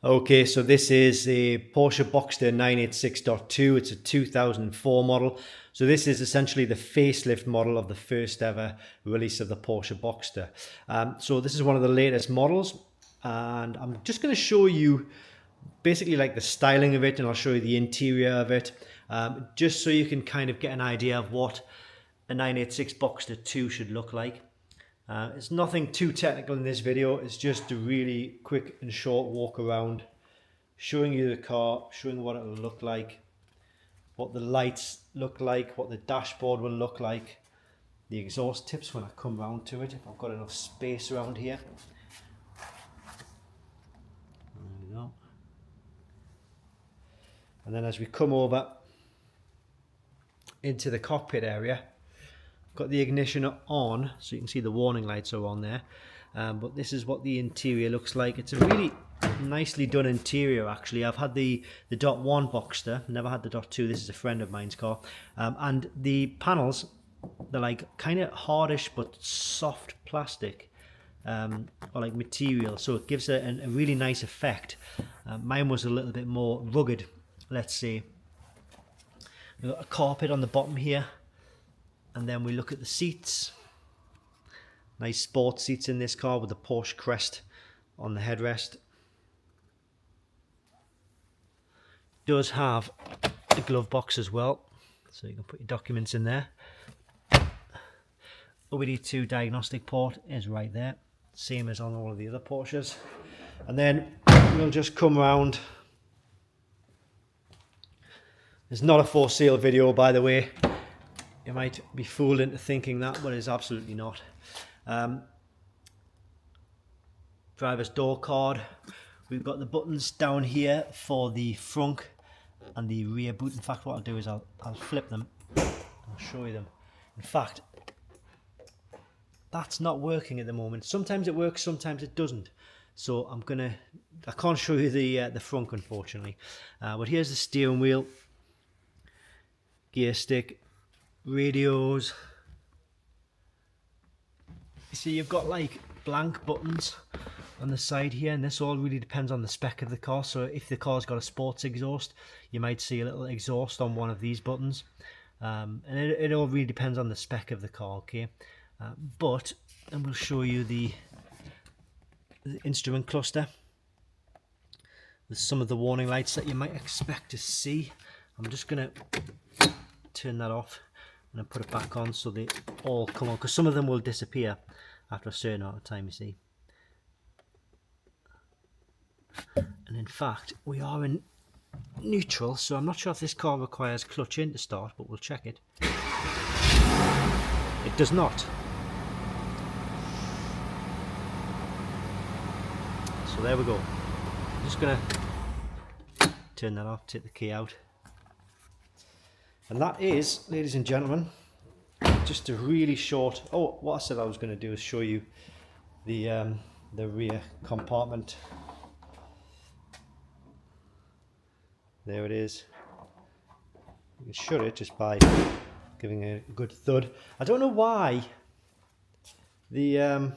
Okay, so this is a Porsche Boxster 986.2. It's a 2004 model. So this is essentially the facelift model of the first ever release of the Porsche Boxster. So this is one of the latest models, and I'm just going to show you basically like the styling of it, and I'll show you the interior of it, just so you can kind of get an idea of what a 986 Boxster 2 should look like. It's nothing too technical in this video. It's just a really quick and short walk around, showing you the car, showing what it will look like, what the lights look like, what the dashboard will look like, the exhaust tips when I come round to it, if I've got enough space around here. There we go. And then as we come over into the cockpit area, got the ignition on, so you can see the warning lights are on there, but this is what the interior looks like. It's a really nicely done interior actually. I've had the Dot 1 Boxster, never had the Dot 2. This is a friend of mine's car, and the panels, they're like kind of hardish but soft plastic, or like material, so it gives a really nice effect. Mine was a little bit more rugged, let's say. We've got a carpet on the bottom here. And then we look at the seats. Nice sports seats in this car with the Porsche crest on the headrest. Does have a glove box as well, so you can put your documents in there. OBD2 diagnostic port is right there, same as on all of the other Porsches. And then we'll just come round. It's not a for sale video, by the way. You might be fooled into thinking that, but it's absolutely not. Driver's door card. We've got the buttons down here for the front and the rear boot. In fact, what I'll do is I'll flip them. I'll show you them. In fact, that's not working at the moment. Sometimes it works, sometimes it doesn't. So I can't show you the front, unfortunately. But here's the steering wheel, gear stick, radios. You see, you've got like blank buttons on the side here, and this all really depends on the spec of the car. So if the car's got a sports exhaust, you might see a little exhaust on one of these buttons, and it all really depends on the spec of the car. Okay, and we'll show you the instrument cluster with some of the warning lights that you might expect to see. I'm just gonna turn that off and then put it back on so they all come on, because some of them will disappear after a certain amount of time, you see. And in fact, we are in neutral, so I'm not sure if this car requires clutch in to start, but we'll check it. It does not. So there we go. I'm just gonna turn that off, take the key out. And that is, ladies and gentlemen, just a really short... Oh, what I said I was going to do is show you the rear compartment. There it is. You can shut it just by giving it a good thud. I don't know why the...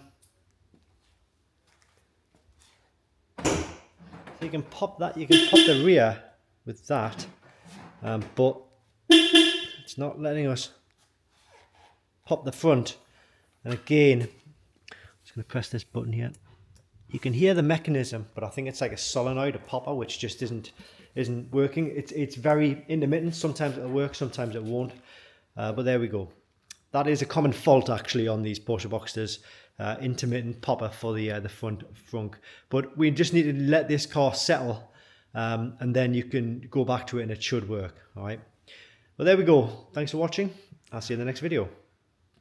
you can pop that, you can pop the rear with that, but it's not letting us pop the front. And again, I'm just going to press this button here. You can hear the mechanism, but I think it's like a solenoid, a popper, which just isn't working. It's very intermittent. Sometimes it'll work, sometimes it won't. But there we go. That is a common fault actually on these Porsche Boxsters. Intermittent popper for the front. But we just need to let this car settle, and then you can go back to it and it should work. All right. Well, there we go. Thanks for watching. I'll see you in the next video.